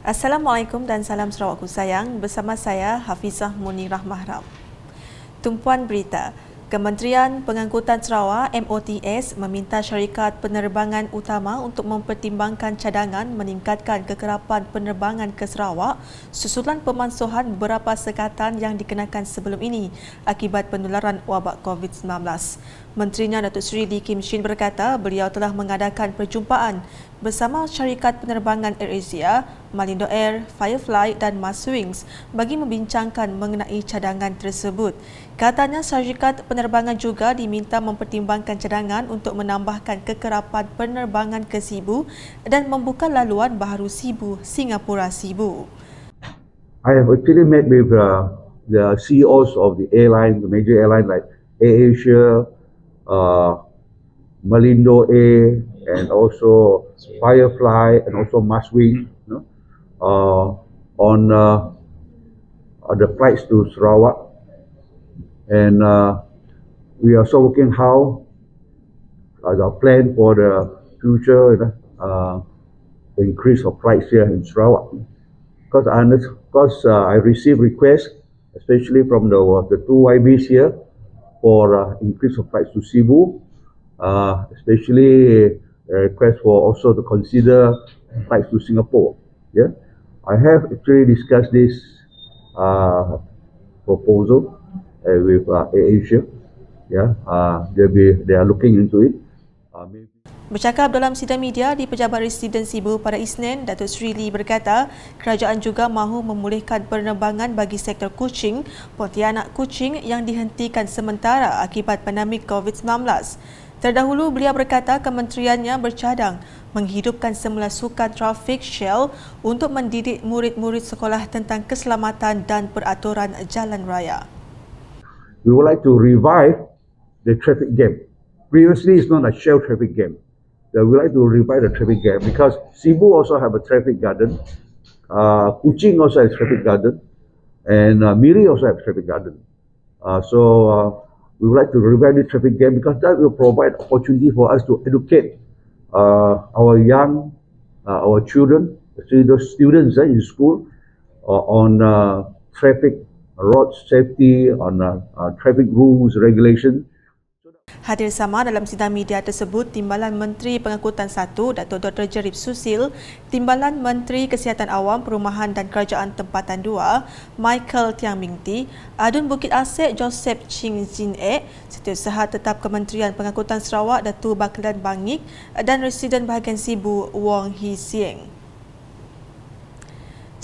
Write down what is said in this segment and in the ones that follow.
Assalamualaikum dan salam Sarawakku sayang. Bersama saya Hafizah Munirah Mahram. Tumpuan berita. Kementerian Pengangkutan Sarawak MOTS meminta syarikat penerbangan utama untuk mempertimbangkan cadangan meningkatkan kekerapan penerbangan ke Sarawak susulan pemansuhan beberapa sekatan yang dikenakan sebelum ini akibat penularan wabak COVID-19. Menterinya Datuk Seri Lee Kim Shin berkata beliau telah mengadakan perjumpaan bersama syarikat penerbangan AirAsia, Malindo Air, Firefly dan Maswings bagi membincangkan mengenai cadangan tersebut. Katanya syarikat penerbangan juga diminta mempertimbangkan cadangan untuk menambahkan kekerapan penerbangan ke Sibu dan membuka laluan baharu Sibu, Singapura Sibu. I have actually met with the CEOs of the airline, the major airline like AirAsia, Malindo Air, and also Firefly, and also Maswing, on the flights to Sarawak. And we are also looking how our plan for the future increase of flights here in Sarawak. Because I received requests, especially from the two YBs here, for increase of flights to Sibu, especially a request for also to consider flights to Singapore. Yeah, I have actually discussed this proposal with AirAsia. Yeah, they are looking into it. Bercakap dalam sidang media di Pejabat Residen Sibu pada Isnin, Datuk Seri Lee berkata kerajaan juga mahu memulihkan penerbangan bagi sektor Kuching, Pontianak Kuching yang dihentikan sementara akibat pandemik COVID-19. Terdahulu beliau berkata kementeriannya bercadang menghidupkan semula sukan trafik Shell untuk mendidik murid-murid sekolah tentang keselamatan dan peraturan jalan raya. We would like to revive the traffic game. Previously, it's not a Shell traffic game. We would like to revive the traffic game because Sibu also have a traffic garden, Kuching also has traffic garden, and Miri also have traffic garden. So we would like to revive the traffic game because that will provide opportunity for us to educate our young, our children, especially those students in school, on traffic, road safety, on traffic rules, regulation. Hadir sama dalam sidang media tersebut Timbalan Menteri Pengangkutan 1 Datuk Dr. Jerib Susil, Timbalan Menteri Kesihatan Awam, Perumahan dan Kerajaan Tempatan 2 Michael Tiang Mingti, Adun Bukit Asek Joseph Ching Jin Ek, Setiausaha Tetap Kementerian Pengangkutan Sarawak Datuk Baklan Bangik dan Residen Bahagian Sibu Wong Hee Sieng.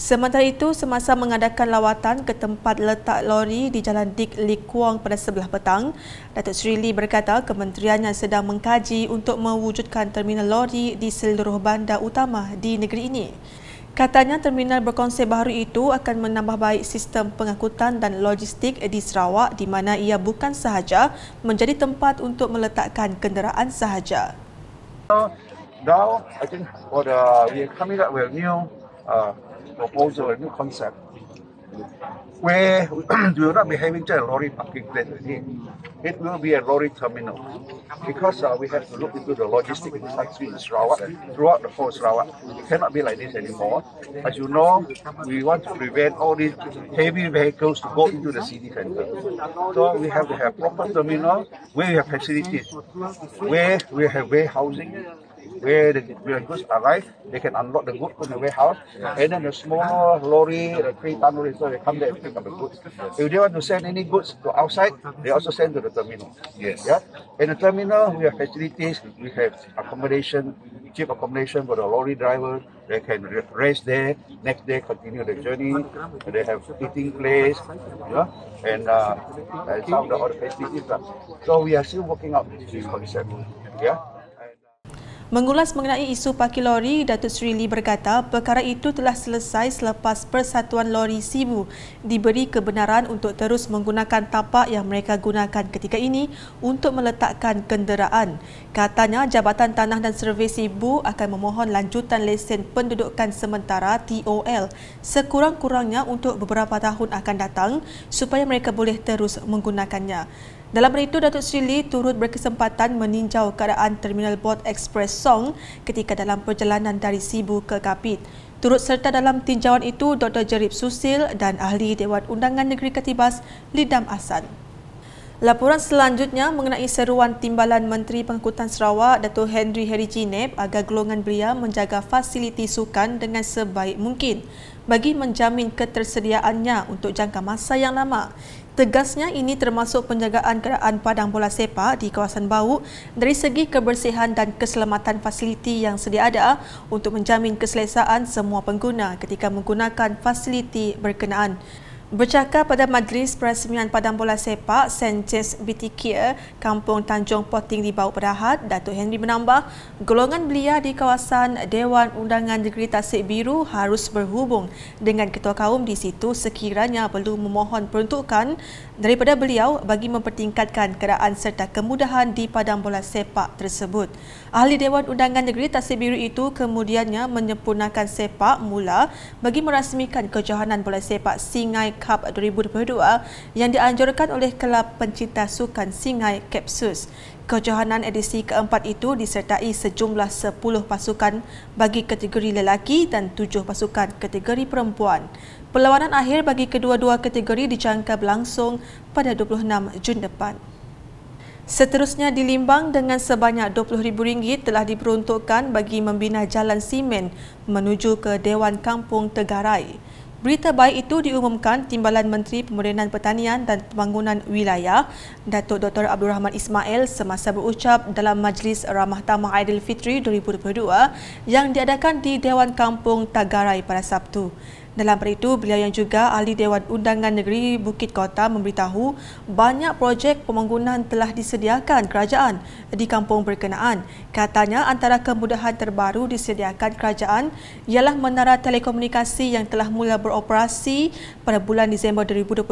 Sementara itu, semasa mengadakan lawatan ke tempat letak lori di Jalan Dik Lik Kuang pada sebelah petang, Datuk Seri Lee berkata kementeriannya sedang mengkaji untuk mewujudkan terminal lori di seluruh bandar utama di negeri ini. Katanya terminal berkonsep baru itu akan menambah baik sistem pengangkutan dan logistik di Sarawak di mana ia bukan sahaja menjadi tempat untuk meletakkan kenderaan sahaja. Now, I think we are coming up with a new proposal, a new concept, where we will not be having just a lorry parking place again. It will be a lorry terminal, because we have to look into the logistics industry in Sarawak, throughout the whole Sarawak. It cannot be like this anymore. As you know, we want to prevent all these heavy vehicles to go into the city centre. So we have to have proper terminal, where we have facilities, where we have warehousing, where the goods arrive, they can unload the goods from the warehouse, and then the smaller lorry, the 3-ton lorry, so they come there and pick up the goods. If they want to send any goods to outside, they also send to the terminal. Yes. Yeah. In the terminal, we have facilities, we have accommodation, cheap accommodation for the lorry driver. They can rest there, next day continue the journey. They have eating place, and some of the other facilities. So we are still working out this concept. Yeah. Mengulas mengenai isu parkir lori, Datuk Seri Lee berkata perkara itu telah selesai selepas Persatuan Lori Sibu diberi kebenaran untuk terus menggunakan tapak yang mereka gunakan ketika ini untuk meletakkan kenderaan. Katanya Jabatan Tanah dan Survey Sibu akan memohon lanjutan lesen pendudukan sementara TOL sekurang-kurangnya untuk beberapa tahun akan datang supaya mereka boleh terus menggunakannya. Dalam hal itu, Datuk Seri Lee turut berkesempatan meninjau keadaan Terminal Bot Express Song ketika dalam perjalanan dari Sibu ke Kapit. Turut serta dalam tinjauan itu Dr. Jerib Susil dan Ahli Dewan Undangan Negeri Katibas Lidam Ahsan. Laporan selanjutnya mengenai seruan Timbalan Menteri Pengangkutan Sarawak Datuk Henry Heri Jineb agar golongan belia menjaga fasiliti sukan dengan sebaik mungkin bagi menjamin ketersediaannya untuk jangka masa yang lama. Tegasnya ini termasuk penjagaan keadaan padang bola sepak di kawasan Bauk dari segi kebersihan dan keselamatan fasiliti yang sedia ada untuk menjamin keselesaan semua pengguna ketika menggunakan fasiliti berkenaan. Bercakap pada Majlis Perasmian Padang Bola Sepak St. James BTK Kampung Tanjung Poting di Bauk pada Ahad, Datuk Henry menambah, golongan belia di kawasan Dewan Undangan Negeri Tasik Biru harus berhubung dengan ketua kaum di situ sekiranya perlu memohon peruntukan daripada beliau bagi mempertingkatkan keadaan serta kemudahan di padang bola sepak tersebut. Ahli Dewan Undangan Negeri Tasik Biru itu kemudiannya menyempurnakan sepak mula bagi merasmikan kejohanan bola sepak Singai Cup 2022 yang dianjurkan oleh Kelab Pencinta Sukan Singai Kapsus. Kejohanan edisi keempat itu disertai sejumlah 10 pasukan bagi kategori lelaki dan 7 pasukan kategori perempuan. Perlawanan akhir bagi kedua-dua kategori dijangka berlangsung pada 26 Jun depan. Seterusnya di Limbang dengan sebanyak RM20,000 telah diperuntukkan bagi membina jalan simen menuju ke Dewan Kampung Tegarai. Berita baik itu diumumkan Timbalan Menteri Pemodenan Pertanian dan Pembangunan Wilayah Datuk Dr. Abdul Rahman Ismail semasa berucap dalam Majlis Ramah Tamah Aidilfitri 2022 yang diadakan di Dewan Kampung Tegarai pada Sabtu. Dalam pada itu, beliau yang juga Ahli Dewan Undangan Negeri Bukit Kota memberitahu banyak projek pembangunan telah disediakan kerajaan di kampung berkenaan. Katanya antara kemudahan terbaru disediakan kerajaan ialah menara telekomunikasi yang telah mula beroperasi pada bulan Disember 2021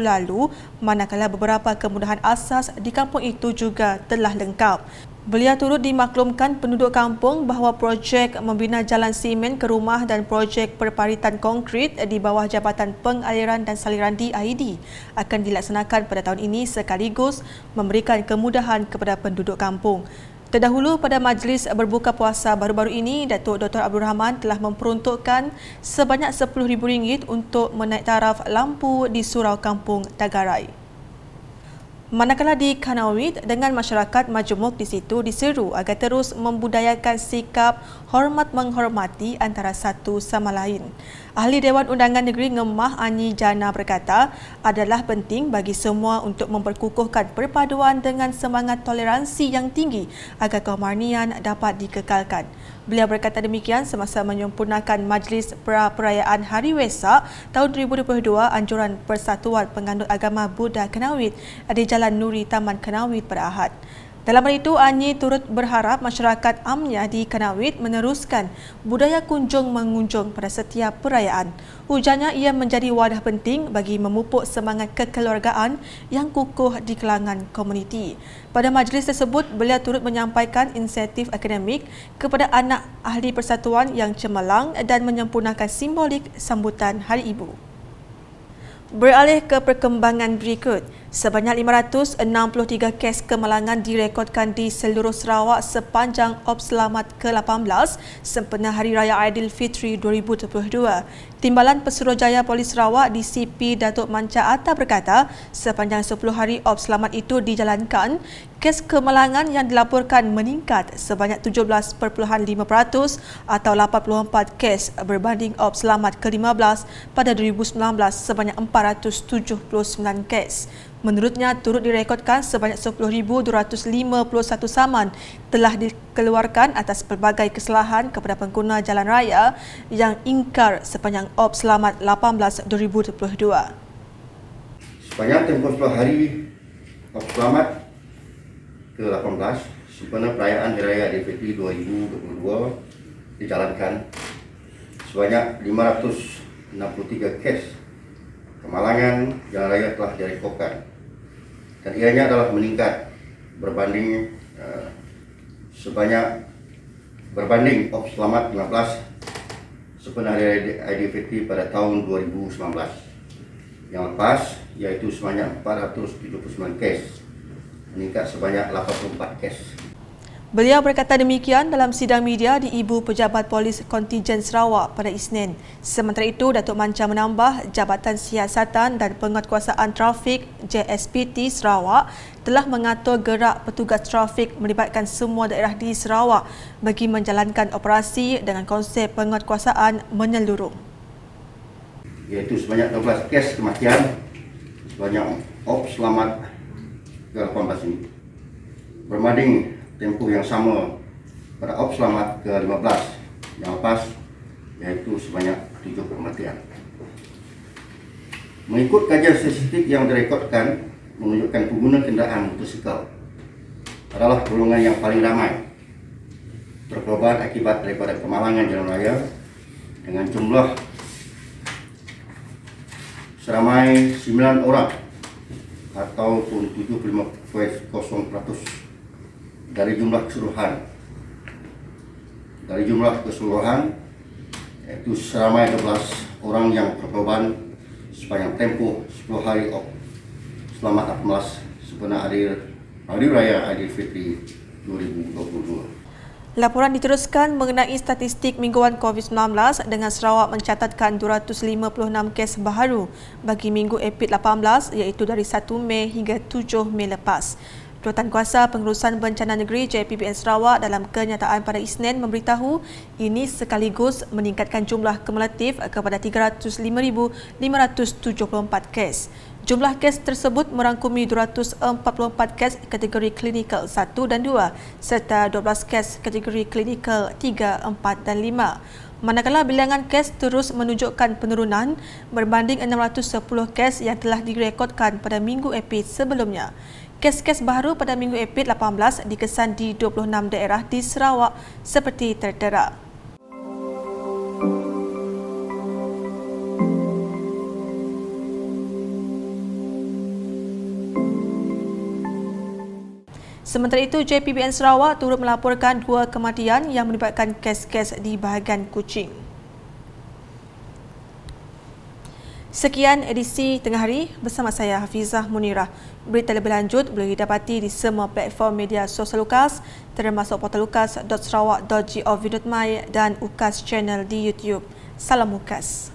lalu, manakala beberapa kemudahan asas di kampung itu juga telah lengkap. Beliau turut dimaklumkan penduduk kampung bahawa projek membina jalan simen ke rumah dan projek perparitan konkrit di bawah Jabatan Pengaliran dan Saliran DID akan dilaksanakan pada tahun ini sekaligus memberikan kemudahan kepada penduduk kampung. Terdahulu pada majlis berbuka puasa baru-baru ini, Datuk Dr. Abdul Rahman telah memperuntukkan sebanyak RM10,000 untuk menaik taraf lampu di surau kampung Tegarai. Manakala di Kanawit, dengan masyarakat majmuk di situ diseru agar terus membudayakan sikap hormat menghormati antara satu sama lain. Ahli Dewan Undangan Negeri Ngemah Anyi Jana berkata, adalah penting bagi semua untuk memperkukuhkan perpaduan dengan semangat toleransi yang tinggi agar keharmonian dapat dikekalkan. Beliau berkata demikian semasa menyempurnakan Majlis Perayaan Hari Wesak tahun 2022 anjuran Persatuan Penganut Agama Buddha Kanawit di Jalan Nuri Taman Kanawit pada Ahad. Dalam hal itu, Anyi turut berharap masyarakat Amnya di Kanawit meneruskan budaya kunjung-mengunjung pada setiap perayaan. Ujarnya ia menjadi wadah penting bagi memupuk semangat kekeluargaan yang kukuh di kalangan komuniti. Pada majlis tersebut, beliau turut menyampaikan insentif akademik kepada anak ahli persatuan yang cemerlang dan menyempurnakan simbolik sambutan Hari Ibu. Beralih ke perkembangan berikut, sebanyak 563 kes kemalangan direkodkan di seluruh Sarawak sepanjang Ops Selamat ke-18 sempena Hari Raya Aidilfitri 2022. Timbalan Pesuruhjaya Polis Sarawak DCP Datuk Manca Atta berkata, sepanjang 10 hari Ops Selamat itu dijalankan, kes kemalangan yang dilaporkan meningkat sebanyak 17.5% atau 84 kes berbanding Ops Selamat ke-15 pada 2019 sebanyak 479 kes. Menurutnya, turut direkodkan sebanyak 10,251 saman telah dikeluarkan atas pelbagai kesalahan kepada pengguna jalan raya yang ingkar sepanjang Ops Selamat 18 2022. Sepanjang tempoh 10 hari Ops Selamat ke-18 sempena perayaan Hari Raya Aidilfitri 2022 dijalankan, sebanyak 563 kes kemalangan jalan raya telah direkodkan dan ianya adalah meningkat berbanding Ops Selamat 15 sempena Hari Aidilfitri pada tahun 2019 yang lepas, yaitu sebanyak 479 kes, meningkat sebanyak 84 kes. Beliau berkata demikian dalam sidang media di Ibu Pejabat Polis Kontijen Sarawak pada Isnin. Sementara itu, Datuk Manca menambah Jabatan Siasatan dan Penguatkuasaan Trafik JSPT Sarawak telah mengatur gerak petugas trafik melibatkan semua daerah di Sarawak bagi menjalankan operasi dengan konsep penguatkuasaan menyeluruh. Iaitu sebanyak 12 kes kematian, sebanyak selamat ke-18 ini. Berbanding tempoh yang sama pada selamat ke-15 yang lepas, iaitu sebanyak 7 kematian. Mengikut kajian statistik yang direkodkan, menunjukkan pengguna kenderaan motosikal adalah golongan yang paling ramai terkorban akibat daripada kemalangan jalan raya dengan jumlah seramai 9 orang ataupun 75.0% dari jumlah keseluruhan, yaitu seramai 12 orang yang berkorban sepanjang tempoh 10 hari selamat 18 sempena Hari Raya Aidilfitri 2022. Laporan diteruskan mengenai statistik mingguan COVID-19 dengan Sarawak mencatatkan 256 kes baharu bagi minggu April 18 iaitu dari 1 Mei hingga 7 Mei lepas. Jawatankuasa Pengurusan Bencana Negeri JPBN Sarawak dalam kenyataan pada Isnin memberitahu ini sekaligus meningkatkan jumlah kumulatif kepada 305,574 kes. Jumlah kes tersebut merangkumi 244 kes kategori klinikal 1 dan 2 serta 12 kes kategori klinikal 3, 4 dan 5. Manakala bilangan kes terus menunjukkan penurunan berbanding 610 kes yang telah direkodkan pada minggu April sebelumnya. Kes-kes baru pada minggu April 18 dikesan di 26 daerah di Sarawak seperti tertera. Sementara itu, JPBN Sarawak turut melaporkan 2 kematian yang melibatkan kes-kes di bahagian Kuching. Sekian edisi Tengah Hari bersama saya Hafizah Munirah. Berita lebih lanjut boleh didapati di semua platform media sosial UKAS termasuk portal ukas.sarawak.gov.my dan UKAS Channel di YouTube. Salam UKAS.